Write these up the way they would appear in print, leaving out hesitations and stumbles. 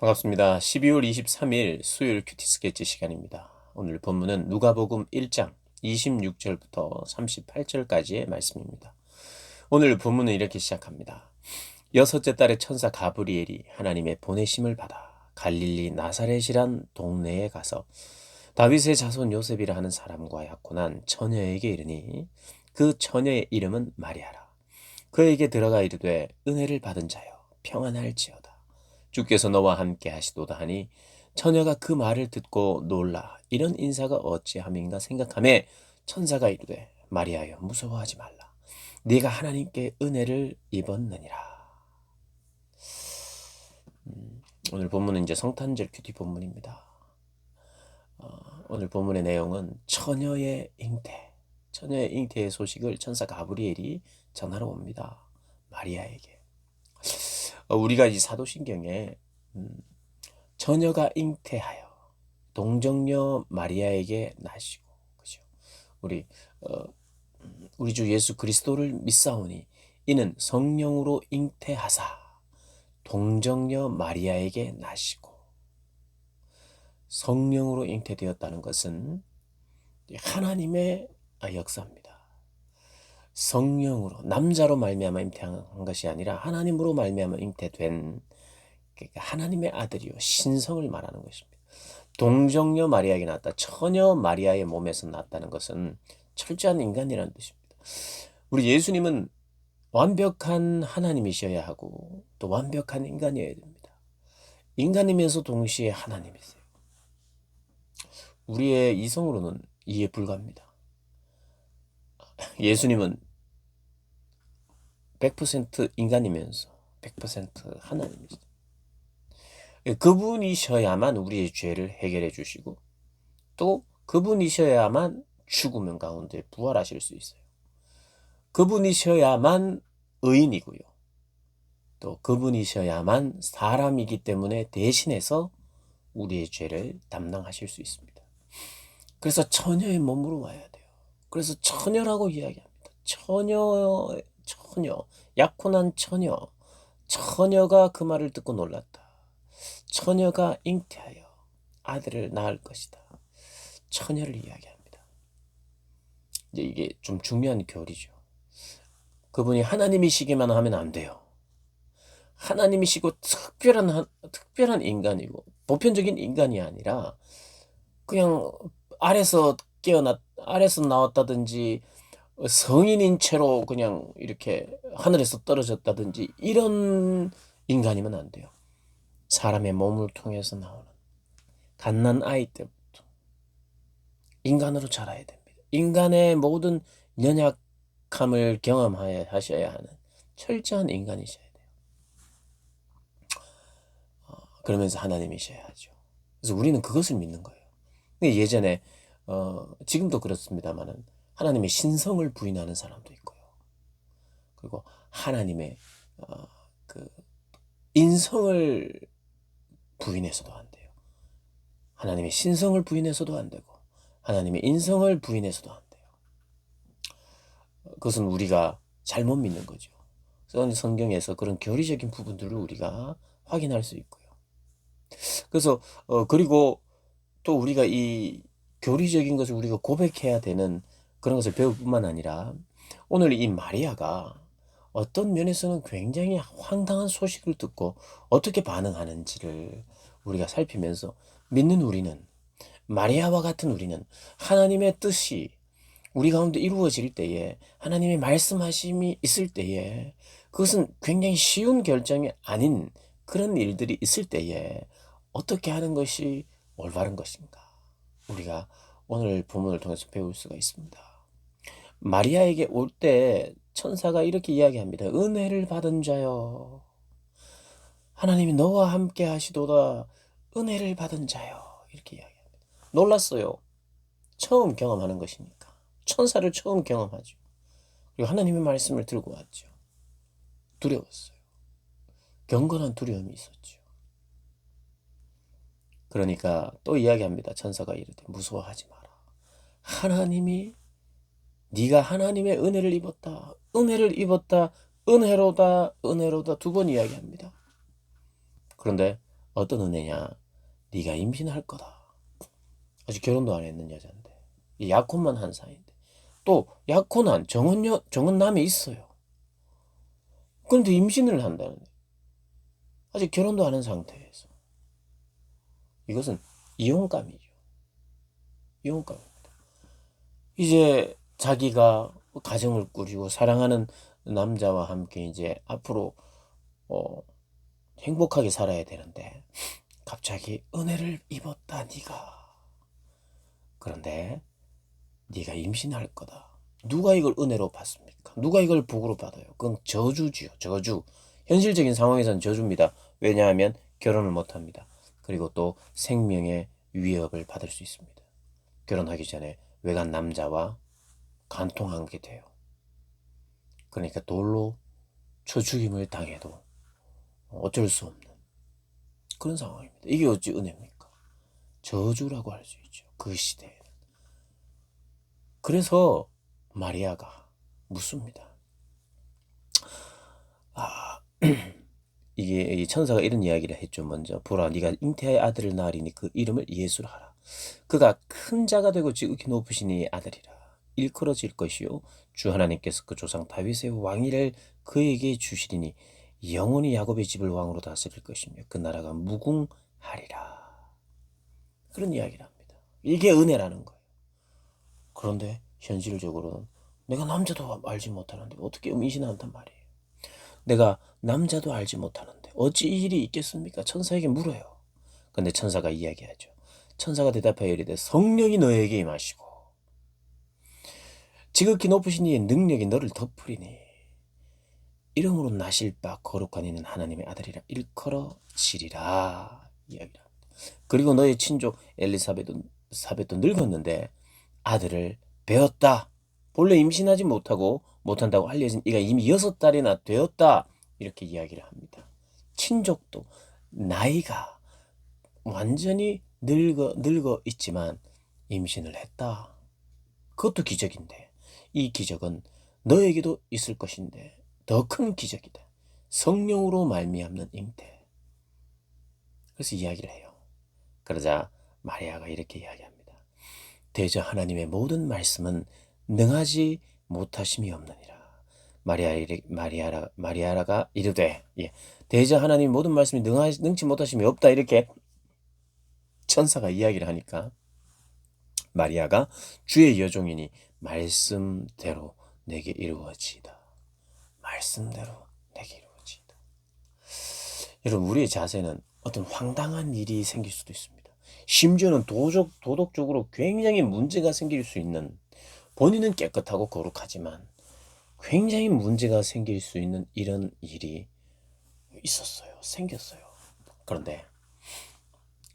반갑습니다. 12월 23일 수요일 큐티 스케치 시간입니다. 오늘 본문은 누가복음 1장 26절부터 38절까지의 말씀입니다. 오늘 본문은 이렇게 시작합니다. 여섯째 달에 천사 가브리엘이 하나님의 보내심을 받아 갈릴리 나사렛이란 동네에 가서 다윗의 자손 요셉이라 하는 사람과 약혼한 처녀에게 이르니 그 처녀의 이름은 마리아라. 그에게 들어가 이르되 은혜를 받은 자여 평안할지어다. 주께서 너와 함께 하시도다 하니 처녀가 그 말을 듣고 놀라 이런 인사가 어찌함인가 생각하매 천사가 이르되 마리아여 무서워하지 말라. 네가 하나님께 은혜를 입었느니라. 오늘 본문은 이제 성탄절 큐티 본문입니다. 오늘 본문의 내용은 처녀의 잉태의 소식을 천사 가브리엘이 전하러 옵니다. 마리아에게. 우리가 이 사도신경에 처녀가 잉태하여 동정녀 마리아에게 나시고, 그죠? 우리 주 예수 그리스도를 믿사오니 이는 성령으로 잉태하사 동정녀 마리아에게 나시고. 성령으로 잉태되었다는 것은 하나님의 역사입니다. 성령으로 남자로 말미암아 잉태한 것이 아니라 하나님으로 말미암아 잉태된, 그러니까 하나님의 아들이요 신성을 말하는 것입니다. 동정녀 마리아에게 낳았다. 처녀 마리아의 몸에서 낳았다는 것은 철저한 인간이라는 뜻입니다. 우리 예수님은 완벽한 하나님이셔야 하고 또 완벽한 인간이어야 됩니다. 인간이면서 동시에 하나님이세요. 우리의 이성으로는 이해 불가합니다. 예수님은 100% 인간이면서 100% 하나님이세요. 그분이셔야만 우리의 죄를 해결해 주시고 또 그분이셔야만 죽으면 가운데 부활하실 수 있어요. 그분이셔야만 의인이고요. 또 그분이셔야만 사람이기 때문에 대신해서 우리의 죄를 담당하실 수 있습니다. 그래서 처녀의 몸으로 와야 돼요. 그래서 처녀라고 이야기합니다. 처녀, 약혼한 처녀가 그 말을 듣고 놀랐다. 처녀가 잉태하여 아들을 낳을 것이다. 처녀를 이야기합니다. 이제 이게 좀 중요한 교리죠. 그분이 하나님이시기만 하면 안 돼요. 하나님이시고 특별한 인간이고 보편적인 인간이 아니라 그냥 아래서 나왔다든지 성인인 채로 그냥 이렇게 하늘에서 떨어졌다든지 이런 인간이면 안 돼요. 사람의 몸을 통해서 나오는 갓난 아이 때부터 인간으로 자라야 됩니다. 인간의 모든 연약함을 경험하셔야 하는 철저한 인간이셔야 돼요. 그러면서 하나님이셔야 하죠. 그래서 우리는 그것을 믿는 거예요. 예전에 지금도 그렇습니다만은 하나님의 신성을 부인하는 사람도 있고요. 그리고 하나님의 그 인성을 부인해서도 안 돼요. 하나님의 신성을 부인해서도 안 되고 하나님의 인성을 부인해서도 안 돼요. 그것은 우리가 잘못 믿는 거죠. 성경에서 그런 교리적인 부분들을 우리가 확인할 수 있고요. 그래서 그리고 또 우리가 이 교리적인 것을 우리가 고백해야 되는 그런 것을 배울 뿐만 아니라 오늘 이 마리아가 어떤 면에서는 굉장히 황당한 소식을 듣고 어떻게 반응하는지를 우리가 살피면서 믿는 우리는, 마리아와 같은 우리는 하나님의 뜻이 우리 가운데 이루어질 때에, 하나님의 말씀하심이 있을 때에, 그것은 굉장히 쉬운 결정이 아닌 그런 일들이 있을 때에 어떻게 하는 것이 올바른 것인가, 우리가 오늘 본문을 통해서 배울 수가 있습니다. 마리아에게 올 때 천사가 이렇게 이야기합니다. 은혜를 받은 자여, 하나님이 너와 함께 하시도다. 은혜를 받은 자여, 이렇게 이야기합니다. 놀랐어요. 처음 경험하는 것이니까. 천사를 처음 경험하죠. 그리고 하나님의 말씀을 들고 왔죠. 두려웠어요. 경건한 두려움이 있었죠. 그러니까 또 이야기합니다. 천사가 이르되 무서워하지 마라. 네가 하나님의 은혜를 입었다. 은혜를 입었다. 은혜로다. 두 번 이야기합니다. 그런데 어떤 은혜냐? 네가 임신할 거다. 아직 결혼도 안 했는 여자인데, 이 약혼만 한 사이인데, 또 약혼한 정혼남이 있어요. 그런데 임신을 한다는, 아직 결혼도 안 한 상태에서. 이것은 이혼감이죠. 이혼감입니다. 이제 자기가 가정을 꾸리고 사랑하는 남자와 함께 이제 앞으로 어, 행복하게 살아야 되는데, 갑자기 은혜를 입었다 네가. 그런데 네가 임신할 거다. 누가 이걸 은혜로 받습니까? 누가 이걸 복으로 받아요? 그건 저주지요. 저주. 현실적인 상황에서는 저주입니다. 왜냐하면 결혼을 못합니다. 그리고 또 생명의 위협을 받을 수 있습니다. 결혼하기 전에 외간 남자와 간통하게 돼요. 그러니까 돌로 쳐 죽임을 당해도 어쩔 수 없는 그런 상황입니다. 이게 어찌 은혜입니까? 저주라고 할 수 있죠. 그 시대에는. 그래서 마리아가 묻습니다. 아, 이게 이 천사가 이런 이야기를 했죠. 먼저 보라, 네가 잉태의 아들을 낳으리니 그 이름을 예수라 하라. 그가 큰 자가 되고 지극히 높으시니 아들이라. 일컬어질 것이요 주 하나님께서 그 조상 다윗의 왕위를 그에게 주시리니 영원히 야곱의 집을 왕으로 다스릴 것이며 그 나라가 무궁하리라. 그런 이야기를 합니다. 이게 은혜라는 거예요. 그런데 현실적으로는 내가 남자도 알지 못하는데 어떻게 임신한단 말이에요. 내가 남자도 알지 못하는데 어찌 이 일이 있겠습니까? 천사에게 물어요. 근데 천사가 이야기하죠. 천사가 대답하여 이르되 성령이 너에게 임하시고 지극히 높으신 이의 능력이 너를 덮으리니 이름으로 나실 바 거룩한 이는 하나님의 아들이라 일컬어지리라 이야기를 합니다. 그리고 너의 친족 엘리사벳도 늙었는데 아들을 배었다. 본래 임신하지 못한다고 알려진 이가 이미 6달이나 되었다. 이렇게 이야기를 합니다. 친족도 나이가 완전히 늙어 있지만 임신을 했다. 그것도 기적인데 이 기적은 너에게도 있을 것인데 더 큰 기적이다. 성령으로 말미암는 잉태. 그래서 이야기를 해요. 그러자 마리아가 이렇게 이야기합니다. 대저 하나님의 모든 말씀은 능하지 못하심이 없느니라. 마리아라가 이르되 대저 하나님 모든 말씀이 능치 못하심이 없다 이렇게 천사가 이야기를 하니까 마리아가 주의 여종이니 말씀대로 내게 이루어지이다. 말씀대로 내게 이루어지이다. 여러분 우리의 자세는 어떤 황당한 일이 생길 수도 있습니다. 심지어는 도덕적으로 굉장히 문제가 생길 수 있는 본인은 깨끗하고 거룩하지만 굉장히 문제가 생길 수 있는 이런 일이 생겼어요. 그런데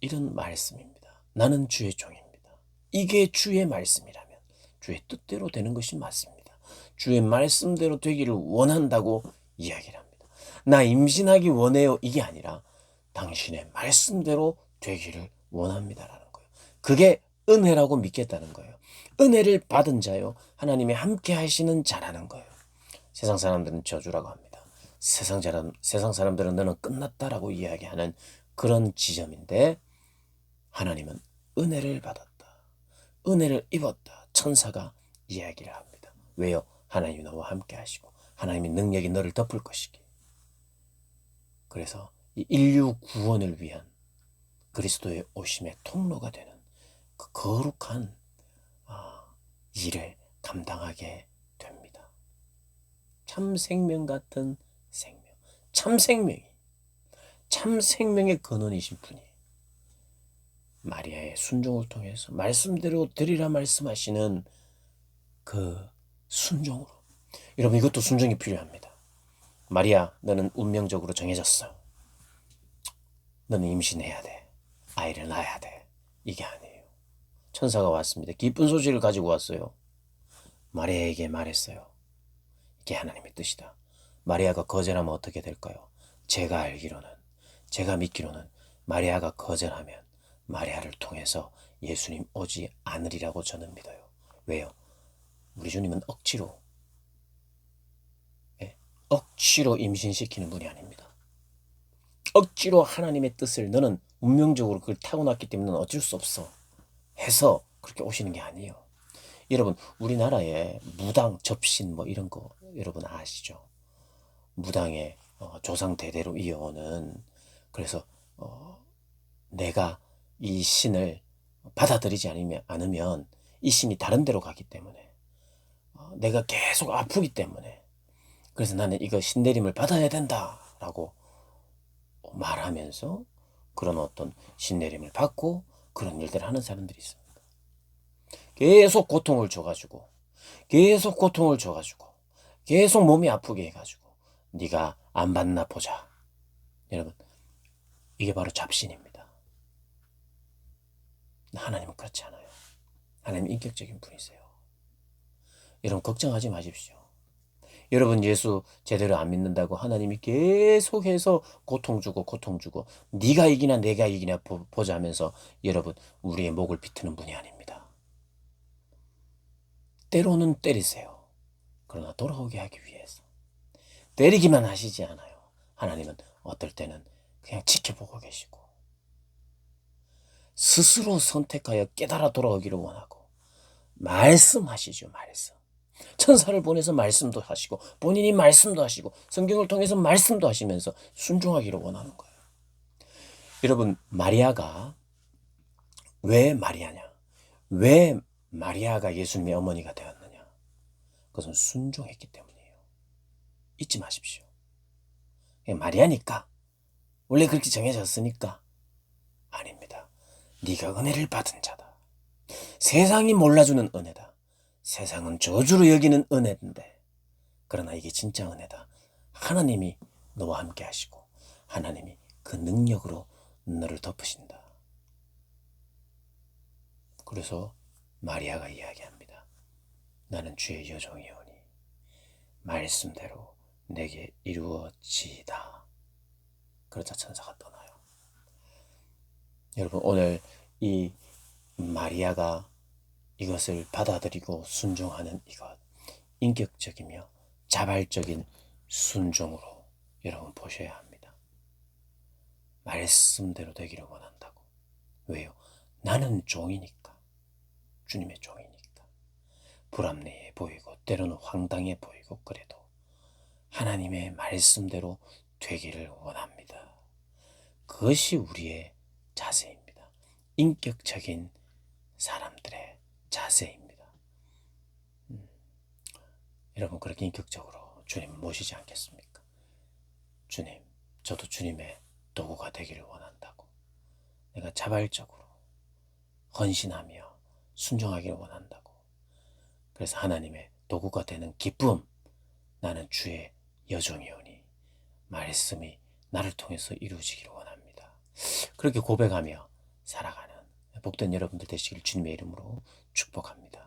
이런 말씀입니다. 나는 주의 종입니다. 이게 주의 말씀이라면 주의 뜻대로 되는 것이 맞습니다. 주의 말씀대로 되기를 원한다고 이야기를 합니다. 나 임신하기 원해요 이게 아니라 당신의 말씀대로 되기를 원합니다라는 거예요. 그게 은혜라고 믿겠다는 거예요. 은혜를 받은 자요 하나님이 함께 하시는 자라는 거예요. 세상 사람들은 저주라고 합니다. 세상 사람들은 너는 끝났다라고 이야기하는 그런 지점인데 하나님은 은혜를 받았다. 은혜를 입었다. 천사가 이야기를 합니다. 왜요? 하나님이 너와 함께 하시고 하나님의 능력이 너를 덮을 것이기. 그래서 이 인류 구원을 위한 그리스도의 오심의 통로가 되는 그 거룩한 일을 감당하게 됩니다. 참 생명 같은 생명, 참 생명의 근원이신 분이 마리아의 순종을 통해서 말씀대로 드리라 말씀하시는 그 순종으로. 여러분 이것도 순종이 필요합니다. 마리아 너는 운명적으로 정해졌어. 너는 임신해야 돼. 아이를 낳아야 돼. 이게 아니에요. 천사가 왔습니다. 기쁜 소식을 가지고 왔어요. 마리아에게 말했어요. 이게 하나님의 뜻이다. 마리아가 거절하면 어떻게 될까요? 제가 믿기로는 마리아가 거절하면 마리아를 통해서 예수님 오지 않으리라고 저는 믿어요. 왜요? 우리 주님은 억지로 임신시키는 분이 아닙니다. 억지로 하나님의 뜻을 너는 운명적으로 그걸 타고났기 때문에 너는 어쩔 수 없어 해서 그렇게 오시는 게 아니에요. 여러분, 우리나라에 무당, 접신 뭐 이런 거 여러분 아시죠? 무당의 조상 대대로 이어오는, 그래서 내가 이 신을 받아들이지 않으면 이 신이 다른 데로 가기 때문에 내가 계속 아프기 때문에, 그래서 나는 이거 신내림을 받아야 된다라고 말하면서 그런 어떤 신내림을 받고 그런 일들을 하는 사람들이 있습니다. 계속 고통을 줘가지고 계속 고통을 줘가지고 계속 몸이 아프게 해가지고 네가 안 받나 보자. 여러분, 이게 바로 잡신입니다. 하나님은 그렇지 않아요. 하나님은 인격적인 분이세요. 여러분, 걱정하지 마십시오. 여러분, 예수 제대로 안 믿는다고 하나님이 계속해서 고통 주고 네가 이기나 내가 이기나 보자 하면서 여러분, 우리의 목을 비트는 분이 아닙니다. 때로는 때리세요. 그러나 돌아오게 하기 위해서. 때리기만 하시지 않아요. 하나님은 어떨 때는 그냥 지켜보고 계시고 스스로 선택하여 깨달아 돌아오기를 원하고 말씀하시죠. 말씀. 천사를 보내서 말씀도 하시고 본인이 말씀도 하시고 성경을 통해서 말씀도 하시면서 순종하기를 원하는 거예요. 여러분, 마리아가 왜 마리아냐? 왜 마리아가 예수님의 어머니가 되었느냐? 그것은 순종했기 때문이에요. 잊지 마십시오. 마리아니까, 원래 그렇게 정해졌으니까. 아닙니다. 네가 은혜를 받은 자다. 세상이 몰라주는 은혜다. 세상은 저주로 여기는 은혜인데, 그러나 이게 진짜 은혜다. 하나님이 너와 함께 하시고 하나님이 그 능력으로 너를 덮으신다. 그래서 마리아가 이야기합니다. 나는 주의 여종이오니 말씀대로 내게 이루어지이다. 그러자 천사가 떠나요. 여러분, 오늘 이 마리아가 이것을 받아들이고 순종하는 이것, 인격적이며 자발적인 순종으로 여러분 보셔야 합니다. 말씀대로 되기를 원한다고. 왜요? 나는 종이니까. 주님의 종이니까. 불합리해 보이고 때로는 황당해 보이고 그래도 하나님의 말씀대로 되기를 원합니다. 그것이 우리의 자세입니다. 인격적인 사람들의 자세입니다. 여러분, 그렇게 인격적으로 주님 모시지 않겠습니까? 주님, 저도 주님의 도구가 되기를 원한다고. 내가 자발적으로 헌신하며 순종하기를 원한다고. 그래서 하나님의 도구가 되는 기쁨, 나는 주의 여종이오니 말씀이 나를 통해서 이루어지기를 원합니다. 그렇게 고백하며 살아가는 복된 여러분들 되시길 주님의 이름으로 축복합니다.